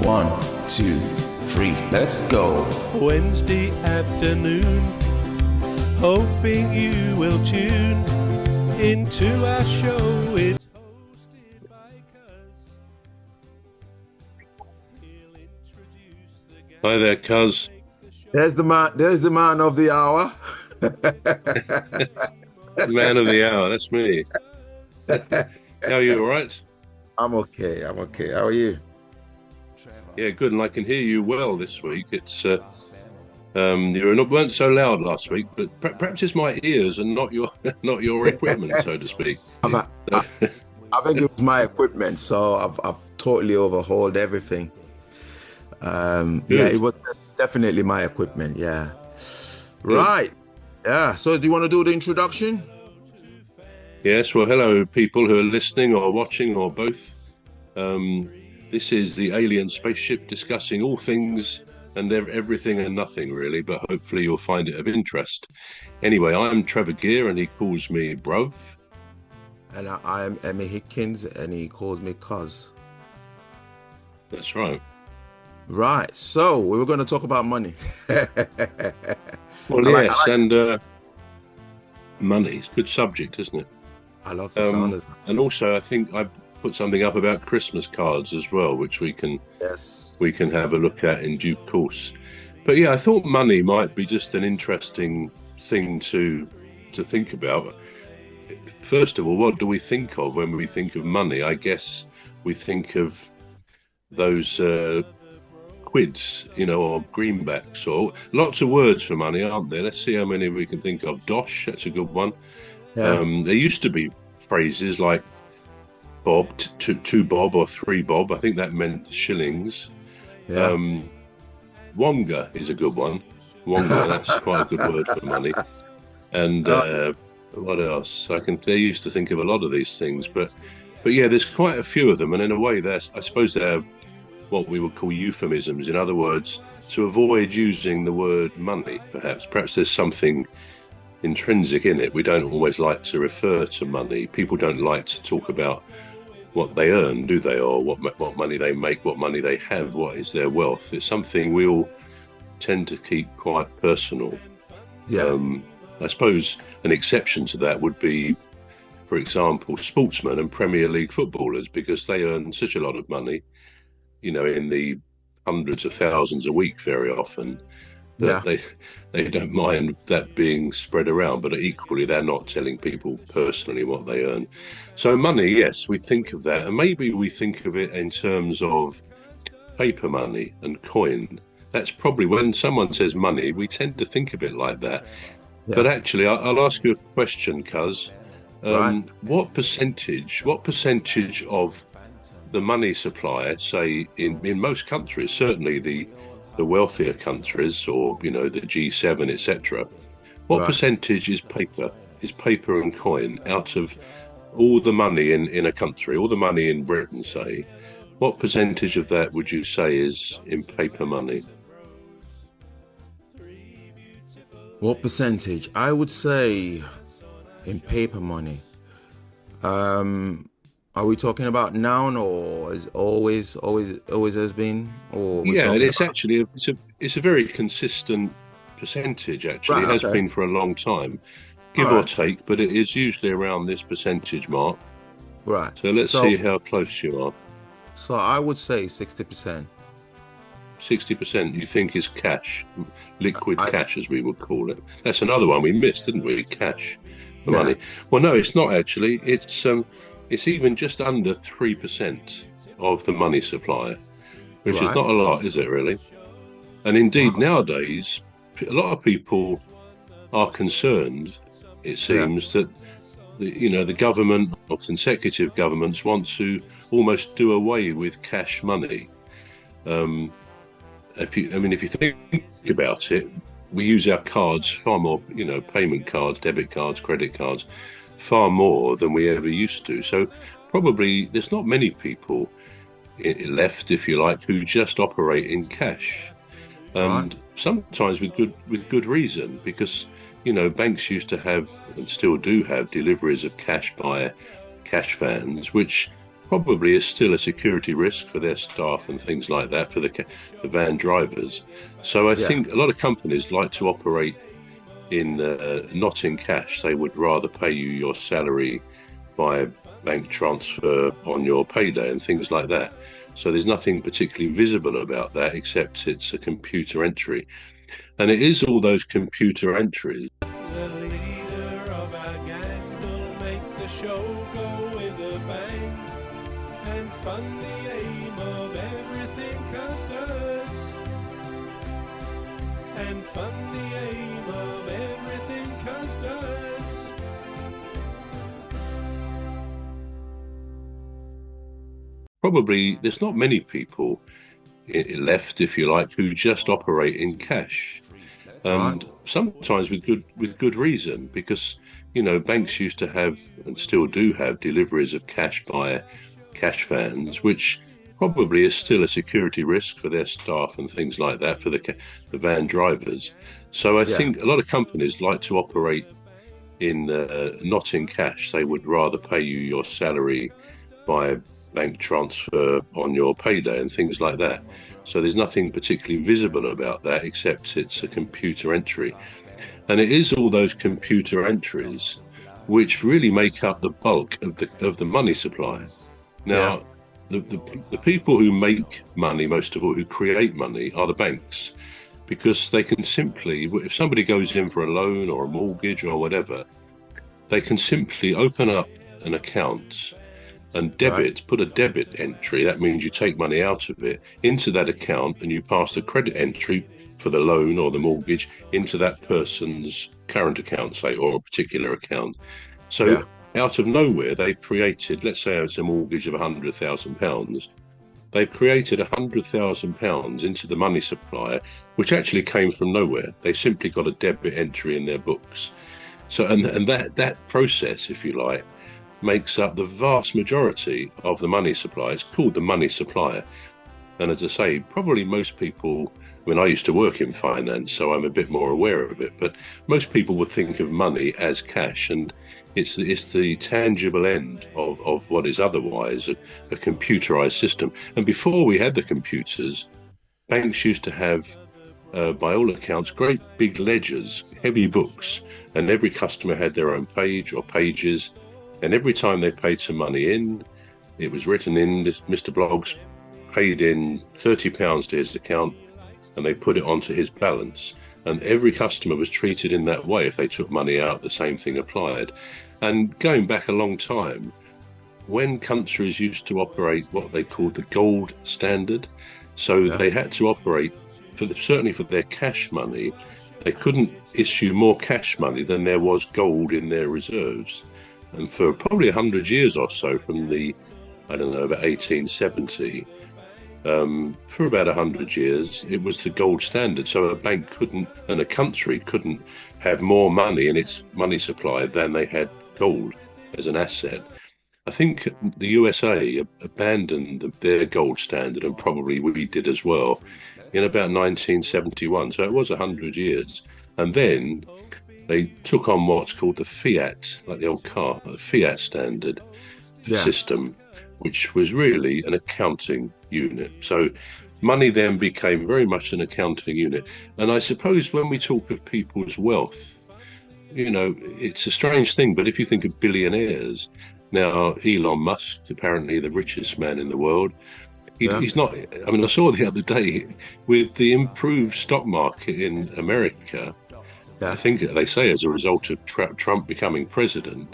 1, 2, 3, let's go. Wednesday afternoon, hoping you will tune into our show. It's hosted by Cuz. He'll introduce the gang. Hi there, Cuz. There's the man of the hour. Man of the hour, that's me. How are you, all right? I'm okay. How are you? Yeah, good, and I can hear you well this week. It's you weren't so loud last week, but perhaps it's my ears and not your equipment, so to speak. I think it was my equipment, so I've totally overhauled everything. Yeah, it was definitely my equipment. Yeah, right. Yeah. So, do you want to do the introduction? Yes. Well, hello, people who are listening or watching or both. This is the Alien Spaceship, discussing all things and everything and nothing, really, but hopefully you'll find it of interest. Anyway, I'm Trevor Gear, and he calls me Bruv. And I am Emmy Hikins, and he calls me Cuz. That's right. Right. So, we were going to talk about money. Well, yes, and money. It's a good subject, isn't it? I love the sound of that. And also, I think I put something up about Christmas cards as well, which we can have a look at in due course. But yeah, I thought money might be just an interesting thing to think about. First of all, what do we think of when we think of money? I guess we think of those quids, or greenbacks, or lots of words for money, aren't there? Let's see how many we can think of. Dosh, that's a good one. Yeah. There used to be phrases like bob, two bob or three bob. I think that meant shillings. Yeah. Wonga is a good one. Wonga, that's quite a good word for money. And what else? They used to think of a lot of these things, but yeah, there's quite a few of them, and in a way, I suppose they're what we would call euphemisms. In other words, to avoid using the word money, perhaps there's something intrinsic in it. We don't always like to refer to money. People don't like to talk about what they earn, do they? Or what money they make, what money they have, what is their wealth. It's something we all tend to keep quite personal. Yeah. I suppose an exception to that would be, for example, sportsmen and Premier League footballers, because they earn such a lot of money, in the hundreds of thousands a week very often, that they don't mind that being spread around, but equally they're not telling people personally what they earn. So money, yes, we think of that, and maybe we think of it in terms of paper money and coin. That's probably, when someone says money, we tend to think of it like that. Yeah. But actually, I'll ask you a question, Cuz. Right. What percentage of the money supply, say in most countries, certainly the wealthier countries, or the G7, etc., what percentage is paper and coin out of all the money in a country, all the money in Britain, say? What percentage of that would you say is in paper money? What percentage? I would say in paper money. Are we talking about now, or is always has been? Or yeah, it's actually it's a very consistent percentage. Actually, it has been for a long time, give or take, but it is usually around this percentage mark. Right. So let's see how close you are. So I would say 60%. 60% you think is cash, liquid cash, as we would call it. That's another one we missed, didn't we? Cash for money. Well, no, it's not actually. It's even just under 3% of the money supply, which is not a lot, is it really? And indeed, nowadays, a lot of people are concerned, it seems, that the government or consecutive governments want to almost do away with cash money. If you think about it, we use our cards far more, payment cards, debit cards, credit cards, far more than we ever used to. So probably there's not many people left, if you like, who just operate in cash. Sometimes with good reason, because banks used to have, and still do have, deliveries of cash by cash vans, which probably is still a security risk for their staff and things like that, for the van drivers. So I think a lot of companies like to operate in not in cash. They would rather pay you your salary by bank transfer on your payday and things like that. So there's nothing particularly visible about that, except it's a computer entry. And it is all those computer entries. The leader of our gang will make the show go with a bang and fund the aim of everything Custos. And fund the aim of everything Custos. Probably there's not many people left, if you like, who just operate in cash. And sometimes with good reason, because banks used to have and still do have deliveries of cash by cash vans, which probably is still a security risk for their staff and things like that, for the van drivers. So I think a lot of companies like to operate in not in cash. They would rather pay you your salary by bank transfer on your payday and things like that. So there's nothing particularly visible about that, except it's a computer entry. And it is all those computer entries which really make up the bulk of the money supply. Now, the people who make money, most of all, who create money, are the banks, because they can simply, if somebody goes in for a loan or a mortgage or whatever, they can simply open up an account and put a debit entry. That means you take money out of it into that account, and you pass the credit entry for the loan or the mortgage into that person's current account, say, or a particular account. So out of nowhere, they've created, let's say it's a mortgage of £100,000. They've created £100,000 into the money supply, which actually came from nowhere. They simply got a debit entry in their books. So, and that process, if you like, makes up the vast majority of the money supply. It's called the money supply. And as I say, probably most people, I used to work in finance, so I'm a bit more aware of it, but most people would think of money as cash, and it's the tangible end of what is otherwise a computerized system. And before we had the computers, banks used to have, by all accounts, great big ledgers, heavy books, and every customer had their own page or pages. And every time they paid some money in, it was written in, Mr. Bloggs paid in £30 to his account, and they put it onto his balance. And every customer was treated in that way. If they took money out, the same thing applied. And going back a long time, when countries used to operate what they called the gold standard, so they had to operate, certainly for their cash money, they couldn't issue more cash money than there was gold in their reserves. And for probably 100 years or so, from about 1870, for about 100 years, it was the gold standard. So a bank couldn't, and a country couldn't have more money in its money supply than they had gold as an asset. I think the USA abandoned their gold standard, and probably we did as well, in about 1971. So it was 100 years. And then they took on what's called the fiat, like the old car, the fiat standard system, which was really an accounting unit. So money then became very much an accounting unit. And I suppose when we talk of people's wealth, it's a strange thing, but if you think of billionaires, now Elon Musk, apparently the richest man in the world, he's not, I saw the other day, with the improved stock market in America, I think they say as a result of Trump becoming president,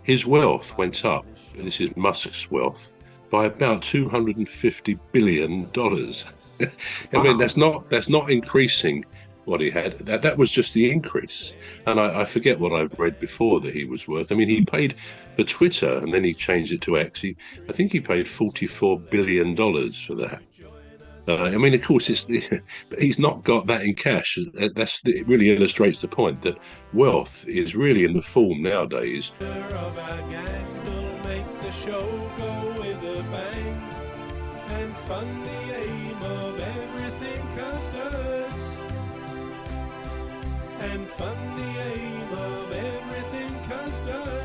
his wealth went up, this is Musk's wealth, by about $250 billion. That's not increasing what he had. That was just the increase. And I forget what I've read before that he was worth. He paid for Twitter, and then he changed it to X. I think he paid $44 billion for that. Of course, but he's not got that in cash. It really illustrates the point that wealth is really in the form nowadays. Of our gang will make the show go with a bang and fund the aim of everything Custos. And fund the aim of everything Custos.